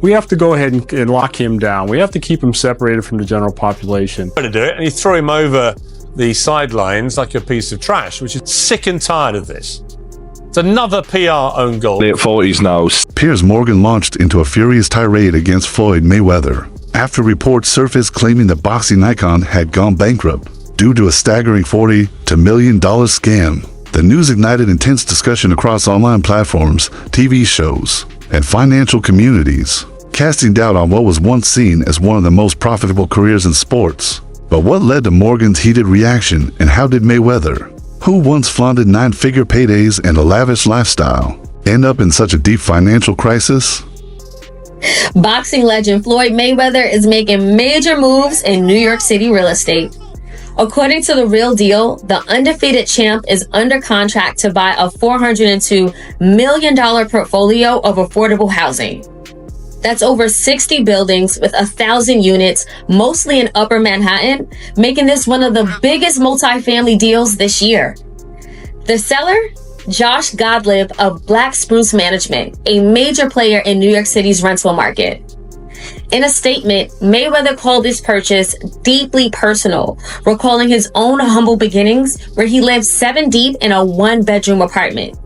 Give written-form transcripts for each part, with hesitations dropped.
We have to go ahead and lock him down. We have to keep him separated from the general population. To do it, and you throw him over the sidelines like a piece of trash, which is sick and tired of this. It's another PR own goal. Late 40s now. Piers Morgan launched into a furious tirade against Floyd Mayweather after reports surfaced claiming the boxing icon had gone bankrupt due to a staggering $40 million scam. The news ignited intense discussion across online platforms, TV shows, and financial communities, casting doubt on what was once seen as one of the most profitable careers in sports. But what led to Morgan's heated reaction, and how did Mayweather, who once flaunted 9-figure paydays and a lavish lifestyle, end up in such a deep financial crisis? Boxing legend Floyd Mayweather is making major moves in New York City real estate. According to The Real Deal, the undefeated champ is under contract to buy a $402 million portfolio of affordable housing. That's over 60 buildings with 1,000 units, mostly in Upper Manhattan, making this one of the biggest multifamily deals this year. The seller? Josh Godlive of Black Spruce Management, a major player in New York City's rental market. In a statement, Mayweather called this purchase deeply personal, recalling his own humble beginnings where he lived 7 deep in a 1-bedroom apartment.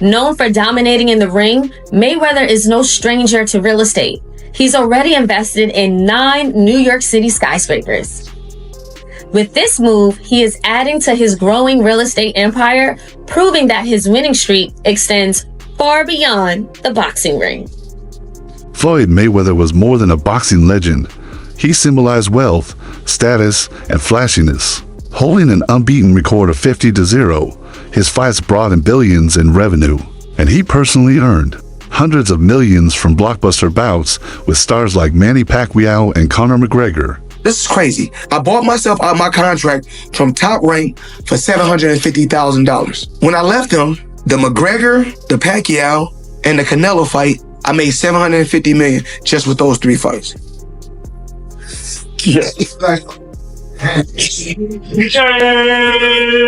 Known for dominating in the ring, Mayweather is no stranger to real estate. He's already invested in 9 New York City skyscrapers. With this move, he is adding to his growing real estate empire, proving that his winning streak extends far beyond the boxing ring. Floyd Mayweather was more than a boxing legend. He symbolized wealth, status, and flashiness. Holding an unbeaten record of 50-0, his fights brought in billions in revenue, and he personally earned hundreds of millions from blockbuster bouts with stars like Manny Pacquiao and Conor McGregor. This is crazy. I bought myself out my contract from Top Rank for $750,000. When I left them, the McGregor, the Pacquiao, and the Canelo fight, I made $750 million just with those 3 fights.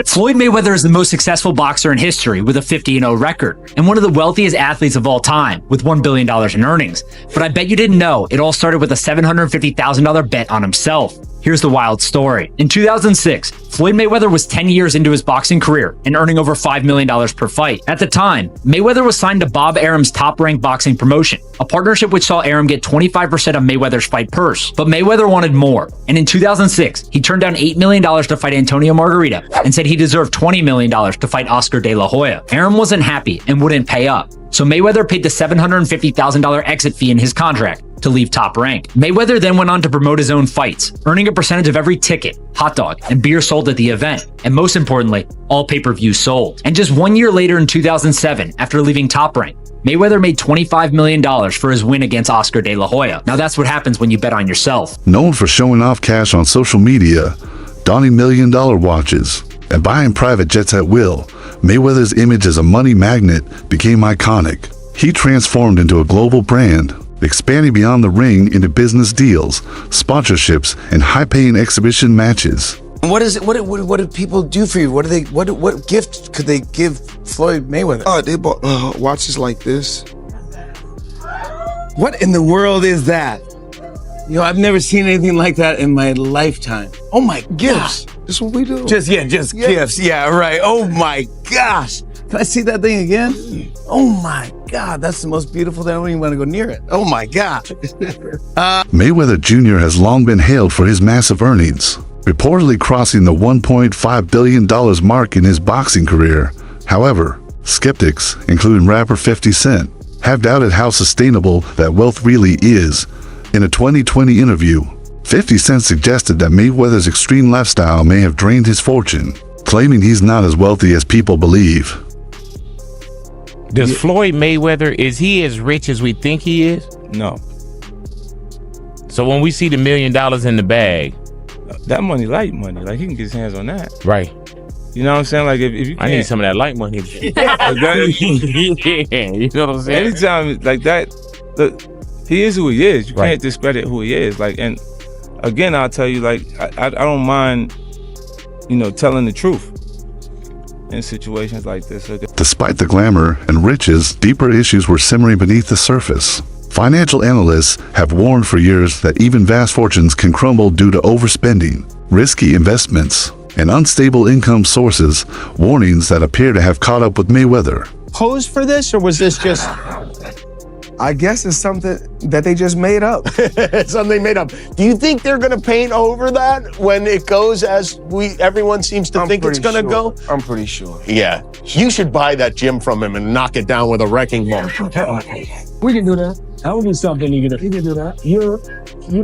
Floyd Mayweather is the most successful boxer in history with a 50-0 record, and one of the wealthiest athletes of all time with $1 billion in earnings. But I bet you didn't know it all started with a $750,000 bet on himself. Here's the wild story. In 2006, Floyd Mayweather was 10 years into his boxing career and earning over $5 million per fight. At the time, Mayweather was signed to Bob Arum's Top Rank boxing promotion, a partnership which saw Arum get 25% of Mayweather's fight purse. But Mayweather wanted more, and in 2006, he turned down $8 million to fight Antonio Margarita and said he deserved $20 million to fight Oscar De La Hoya. Arum wasn't happy and wouldn't pay up, so Mayweather paid the $750,000 exit fee in his contract to leave Top Rank. Mayweather then went on to promote his own fights, earning a percentage of every ticket, hot dog, and beer sold at the event, and most importantly, all pay-per-views sold. And just 1 year later in 2007, after leaving Top Rank, Mayweather made $25 million for his win against Oscar De La Hoya. Now that's what happens when you bet on yourself. Known for showing off cash on social media, donning $1 million watches, and buying private jets at will, Mayweather's image as a money magnet became iconic. He transformed into a global brand, expanding beyond the ring into business deals, sponsorships, and high-paying exhibition matches. What is it? What do people do for you? What gift could they give Floyd Mayweather? They bought watches like this. What in the world is that? I've never seen anything like that in my lifetime. Oh my Gifts. gosh. This is what we do. Just gifts. Yeah, right. Oh my gosh. Can I see that thing again? Oh my God, that's the most beautiful thing. I don't even want to go near it. Oh my God. Mayweather Jr. has long been hailed for his massive earnings, reportedly crossing the $1.5 billion mark in his boxing career. However, skeptics, including rapper 50 Cent, have doubted how sustainable that wealth really is. In a 2020 interview, 50 Cent suggested that Mayweather's extreme lifestyle may have drained his fortune, claiming he's not as wealthy as people believe. Does Floyd Mayweather, is he as rich as we think he is? No. So when we see the $1 million in the bag, That money, light money. Like, he can get his hands on that. right? You know what I'm saying? Like, if you can't. I need some of that light money. Yeah, you know what I'm saying? Anytime like that, look, he is who he is. You Right. can't discredit who he is. Like, and again, I'll tell you, like, I don't mind, telling the truth. in situations like this. Despite the glamour and riches, deeper issues were simmering beneath the surface. Financial analysts have warned for years that even vast fortunes can crumble due to overspending, risky investments, and unstable income sources, warnings that appear to have caught up with Mayweather. Pose for this, or was this just I guess it's something that they just made up. something made up? Do you think they're going to paint over that when it goes as everyone seems to think it's going to go? I'm pretty sure. Yeah. You should buy that gym from him and knock it down with a wrecking ball. We can do that. That would be something you can do that. You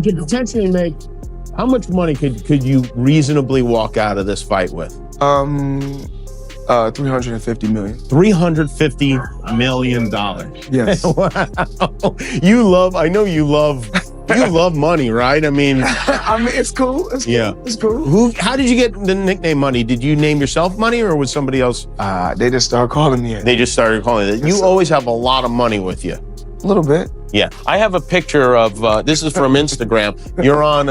could potentially make. How much money could you reasonably walk out of this fight with? 350 million. $350 million. Yes. Wow. I know you love money, right? I mean, it's cool. It's cool. Yeah. It's cool. How did you get the nickname Money? Did you name yourself Money, or was somebody else? They just started calling me it. They just started calling it. You always have a lot of money with you. A little bit. Yeah, I have a picture of, this is from Instagram. You're on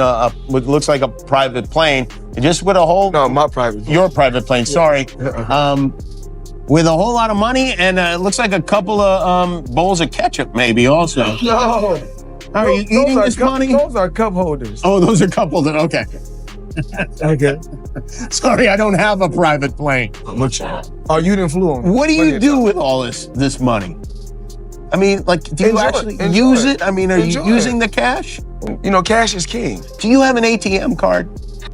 what looks like a private plane, just with a whole... No, my private plane. Your private plane, sorry. With a whole lot of money, and it looks like a couple of bowls of ketchup maybe also. No. Are you eating this money? Those are cup holders. Oh, those are cup holders, okay. Okay. Sorry, I don't have a private plane. Oh, you didn't flew on. What do you do with all this money? I mean, like, do you actually enjoy use it. it? I mean, are you Enjoy using it. the cash? You know, cash is king. Do you have an ATM card?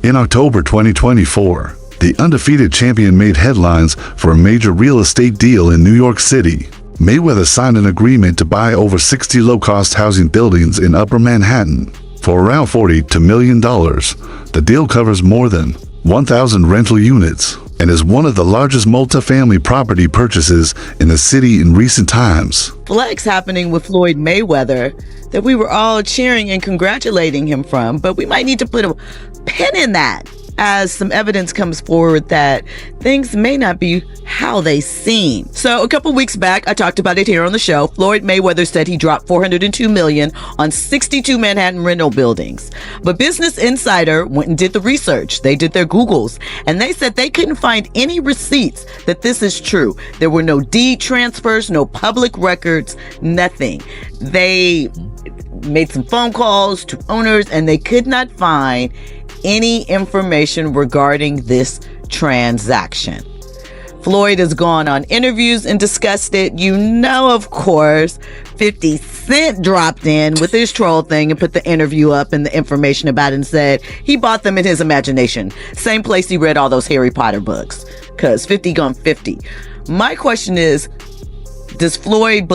In October 2024, the undefeated champion made headlines for a major real estate deal in New York City. Mayweather signed an agreement to buy over 60 low-cost housing buildings in Upper Manhattan for around $40 million. The deal covers more than 1,000 rental units and is one of the largest multifamily property purchases in the city in recent times. Flex happening with Floyd Mayweather that we were all cheering and congratulating him from, but we might need to put a pin in that as some evidence comes forward that things may not be how they seem. So a couple weeks back, I talked about it here on the show. Floyd Mayweather said he dropped $402 million on 62 Manhattan rental buildings. But Business Insider went and did the research. They did their Googles, and they said they couldn't find any receipts that this is true. There were no deed transfers, no public records, nothing. They made some phone calls to owners, and they could not find any information regarding this transaction. Floyd has gone on interviews and discussed it. You know, of course, 50 Cent dropped in with his troll thing and put the interview up and the information about it and said he bought them in his imagination. Same place he read all those Harry Potter books, because 50 gone 50. My question is, does Floyd,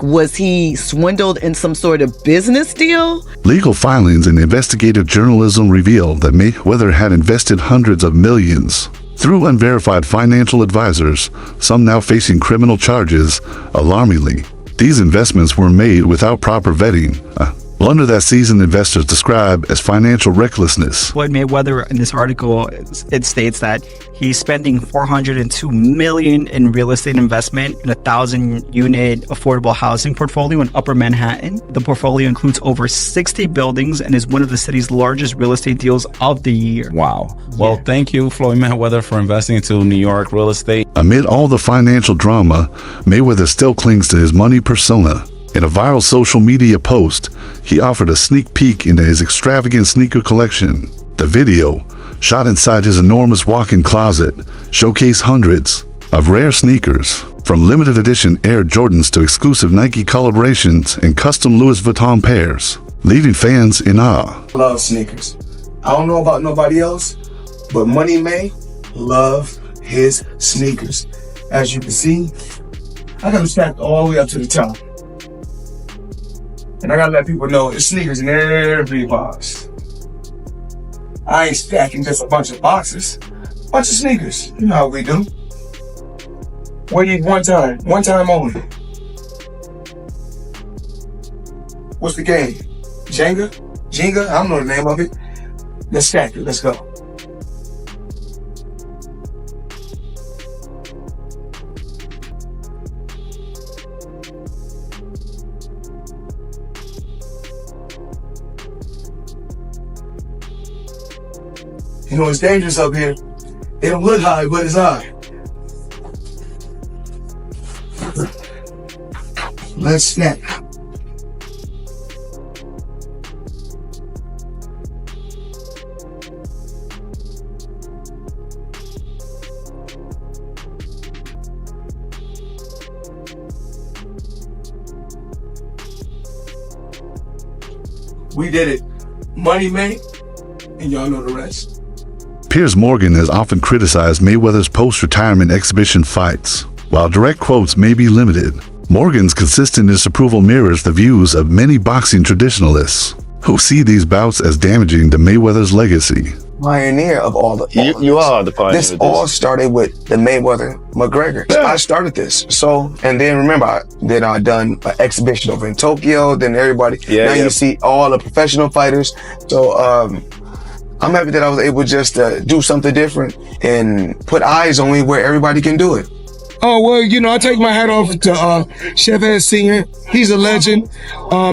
was he swindled in some sort of business deal? Legal filings and investigative journalism reveal that Mayweather had invested hundreds of millions through unverified financial advisors, some now facing criminal charges. Alarmingly, these investments were made without proper vetting, a blunder that seasoned investors describe as financial recklessness. Floyd Mayweather, in this article, it states that he's spending $402 million in real estate investment in a 1,000-unit affordable housing portfolio in Upper Manhattan. The portfolio includes over 60 buildings and is one of the city's largest real estate deals of the year. Wow. Well, thank you, Floyd Mayweather, for investing into New York real estate. Amid all the financial drama, Mayweather still clings to his money persona. In a viral social media post, he offered a sneak peek into his extravagant sneaker collection. The video, shot inside his enormous walk-in closet, showcased hundreds of rare sneakers, from limited edition Air Jordans to exclusive Nike collaborations and custom Louis Vuitton pairs, leaving fans in awe. I love sneakers. I don't know about nobody else, but Money May love his sneakers. As you can see, I got them stacked all the way up to the top. And I gotta let people know it's sneakers in every box. I ain't stacking just a bunch of boxes. Bunch of sneakers. You know how we do. We need one time only. What's the game? Jenga? Jenga? I don't know the name of it. Let's stack it. Let's go. You know, it's dangerous up here. It don't look high, but it's high. Let's snap. We did it. Money made, and y'all know the rest. Piers Morgan has often criticized Mayweather's post-retirement exhibition fights. While direct quotes may be limited, Morgan's consistent disapproval mirrors the views of many boxing traditionalists who see these bouts as damaging to Mayweather's legacy. Pioneer of all the you are the pioneer. This all started with the Mayweather McGregor. Yeah. I started this. So, and then remember, I done an exhibition over in Tokyo. Then everybody. Yeah, now you see all the professional fighters. So I'm happy that I was able just to do something different and put eyes on me where everybody can do it. Oh, well, you know, I take my hat off to Chavez Sr. He's a legend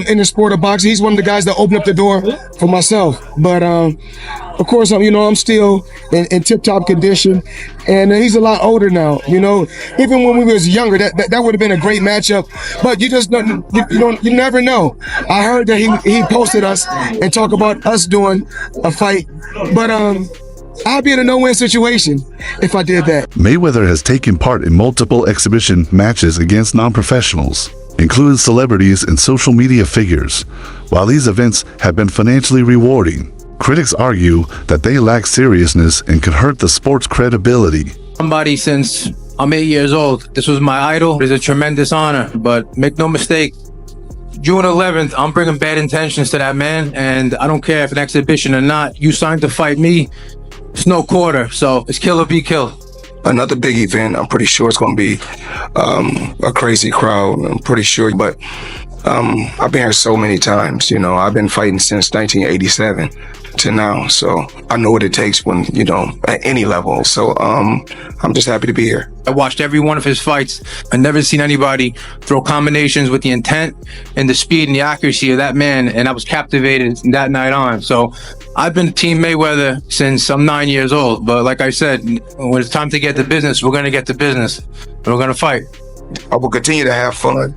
in the sport of boxing. He's one of the guys that opened up the door for myself. But, of course, I'm still in tip-top condition. And he's a lot older now, you know. Even when we was younger, that would have been a great matchup. But you just don't, you never know. I heard that he posted us and talked about us doing a fight. But, I'll be in a no-win situation if I did that. Mayweather has taken part in multiple exhibition matches against non-professionals, including celebrities and social media figures. While these events have been financially rewarding, critics argue that they lack seriousness and could hurt the sport's credibility. Somebody since I'm 8 years old. This was my idol. It's a tremendous honor, but make no mistake, June 11th, I'm bringing bad intentions to that man, and I don't care if an exhibition or not. You signed to fight me. It's no quarter, so it's kill or be killed. Another big event. I'm pretty sure it's going to be a crazy crowd. I'm pretty sure, but I've been here so many times. You know, I've been fighting since 1987 to now, so I know what it takes when, you know, at any level. So I'm just happy to be here. I watched every one of his fights. I've never seen anybody throw combinations with the intent and the speed and the accuracy of that man, and I was captivated that night on. So I've been Team Mayweather since I'm 9 years old. But like I said, when it's time to get to business, we're going to get to business. And we're going to fight. I will continue to have fun,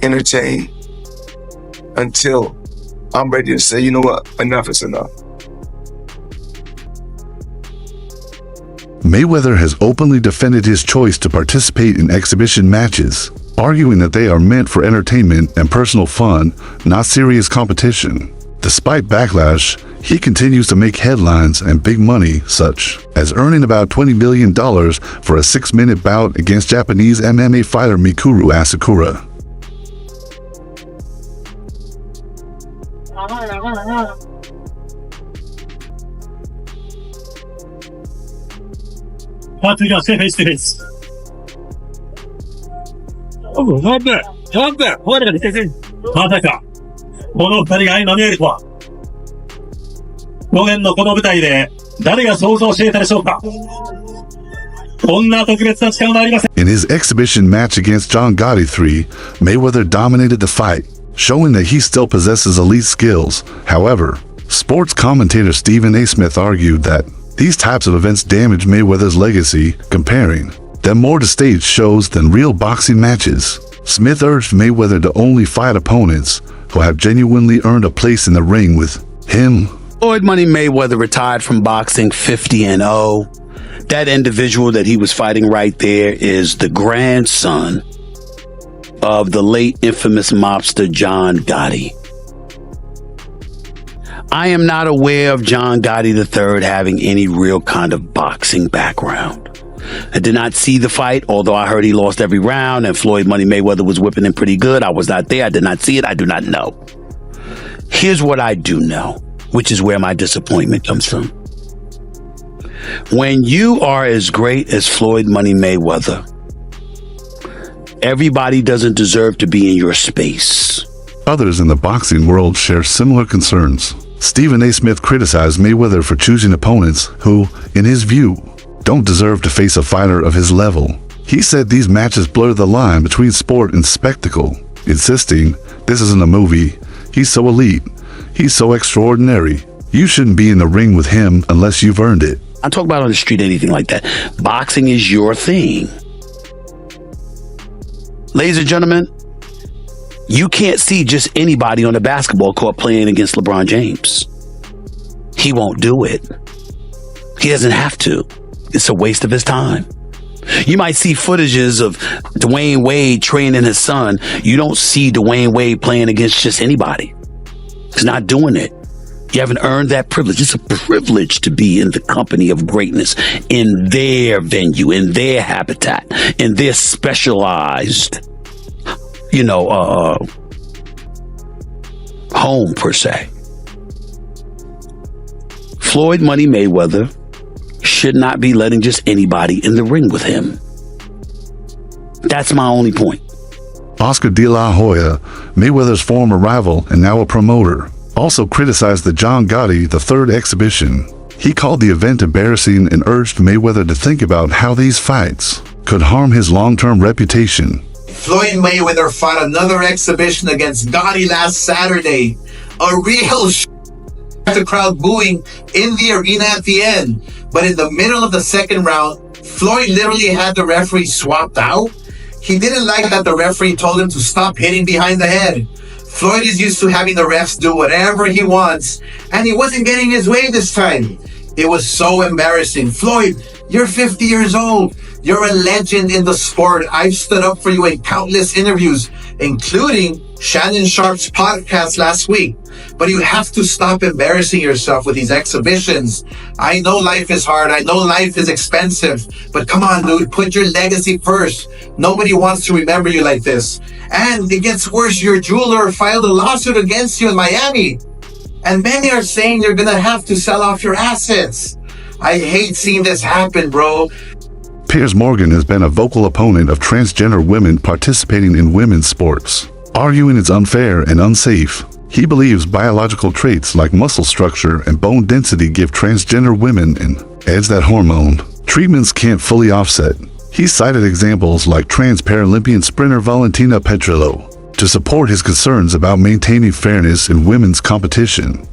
entertain, until I'm ready to say, you know what, enough is enough. Mayweather has openly defended his choice to participate in exhibition matches, arguing that they are meant for entertainment and personal fun, not serious competition. Despite backlash, he continues to make headlines and big money, such as earning about $20 million for a 6-minute bout against Japanese MMA fighter Mikuru Asakura. In his exhibition match against John Gotti III, Mayweather dominated the fight, showing that he still possesses elite skills. However, sports commentator Stephen A. Smith argued that these types of events damage Mayweather's legacy, comparing them more to stage shows than real boxing matches. Smith urged Mayweather to only fight opponents who have genuinely earned a place in the ring with him. Floyd Money Mayweather retired from boxing 50-0. That individual that he was fighting right there is the grandson of the late infamous mobster John Gotti. I am not aware of John Gotti III having any real kind of boxing background. I did not see the fight, although I heard he lost every round and Floyd Money Mayweather was whipping him pretty good. I was not there. I did not see it. I do not know. Here's what I do know, which is where my disappointment comes from. When you are as great as Floyd Money Mayweather, everybody doesn't deserve to be in your space. Others in the boxing world share similar concerns. Stephen A. Smith criticized Mayweather for choosing opponents who, in his view, don't deserve to face a fighter of his level. He said these matches blur the line between sport and spectacle, insisting, "This isn't a movie. He's so elite. He's so extraordinary. You shouldn't be in the ring with him unless you've earned it." I don't talk about on the street anything like that. Boxing is your thing. Ladies and gentlemen, You can't see just anybody on the basketball court playing against LeBron James. He won't do it. He doesn't have to. It's a waste of his time. You might see footages of Dwayne Wade training his son. You don't see Dwayne Wade playing against just anybody. He's not doing it. You haven't earned that privilege. It's a privilege to be in the company of greatness in their venue, in their habitat, in their specialized, home per se. Floyd Money Mayweather should not be letting just anybody in the ring with him. That's my only point. Oscar De La Hoya, Mayweather's former rival and now a promoter, also criticized the John Gotti III exhibition. He called the event embarrassing and urged Mayweather to think about how these fights could harm his long-term reputation. Floyd Mayweather fought another exhibition against Gotti last Saturday. A real the crowd booing in the arena at the end. But in the middle of the second round, Floyd literally had the referee swapped out. He didn't like that the referee told him to stop hitting behind the head. Floyd is used to having the refs do whatever he wants, and he wasn't getting his way this time. It was so embarrassing. Floyd, you're 50 years old. You're a legend in the sport. I've stood up for you in countless interviews, including Shannon Sharp's podcast last week. But you have to stop embarrassing yourself with these exhibitions. I know life is hard. I know life is expensive. But come on, dude, put your legacy first. Nobody wants to remember you like this. And it gets worse. Your jeweler filed a lawsuit against you in Miami. And many are saying you're going to have to sell off your assets. I hate seeing this happen, bro. Piers Morgan has been a vocal opponent of transgender women participating in women's sports, arguing it's unfair and unsafe. He believes biological traits like muscle structure and bone density give transgender women and adds that hormone treatments can't fully offset. He cited examples like trans Paralympian sprinter Valentina Petrillo to support his concerns about maintaining fairness in women's competition.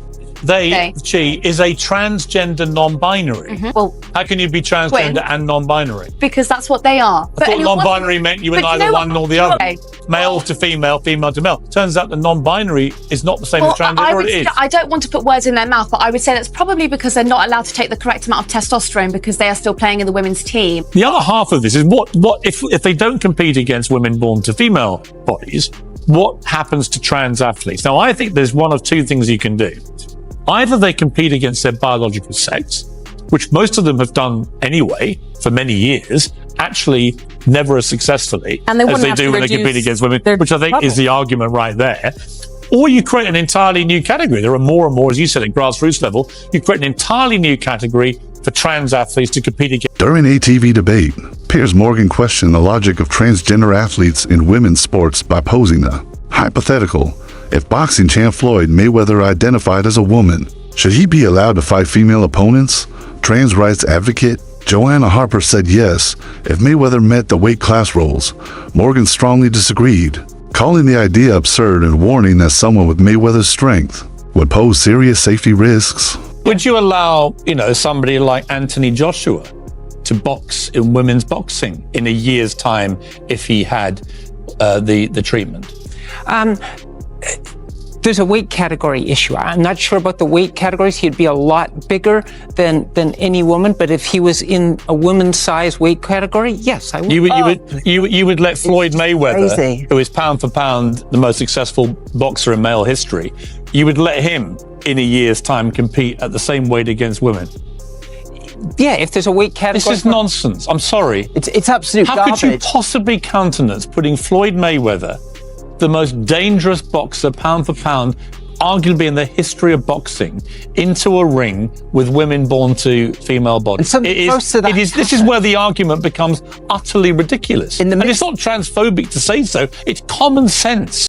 She is a transgender non-binary. Well, how can you be transgender and non-binary? because that's what they are. I thought non-binary meant you were neither one nor the other. Okay. Male to female, female to male. Turns out the non-binary is not the same as transgender, or it is. I don't want to put words in their mouth, but I would say that's probably because they're not allowed to take the correct amount of testosterone because they are still playing in the women's team. The other half of this is what if they don't compete against women born to female bodies, what happens to trans athletes? Now, I think there's one of two things you can do. Either they compete against their biological sex, which most of them have done anyway for many years, actually never as successfully And they as wouldn't they have do to when they compete reduce against women, their which I think is level. the argument right there. Or you create an entirely new category. There are more and more, as you said, at grassroots level. You create an entirely new category for trans athletes to compete against. During a TV debate, Piers Morgan questioned the logic of transgender athletes in women's sports by posing a hypothetical. If boxing champ Floyd Mayweather identified as a woman, should he be allowed to fight female opponents? Trans rights advocate Joanna Harper said yes if Mayweather met the weight class rules. Morgan strongly disagreed, calling the idea absurd and warning that someone with Mayweather's strength would pose serious safety risks. Would you allow, somebody like Anthony Joshua to box in women's boxing in a year's time if he had the treatment? There's a weight category issue. I'm not sure about the weight categories. He'd be a lot bigger than any woman, but if he was in a woman's size weight category, yes, I would. You would let Floyd Mayweather, crazy. who is pound for pound the most successful boxer in male history, you would let him in a year's time compete at the same weight against women? Yeah, if there's a weight category. This is nonsense. I'm sorry. It's absolute How garbage. could you possibly countenance putting Floyd Mayweather, the most dangerous boxer pound for pound, arguably in the history of boxing, into a ring with women born to female bodies? This is where the argument becomes utterly ridiculous. And it's not transphobic to say so, it's common sense.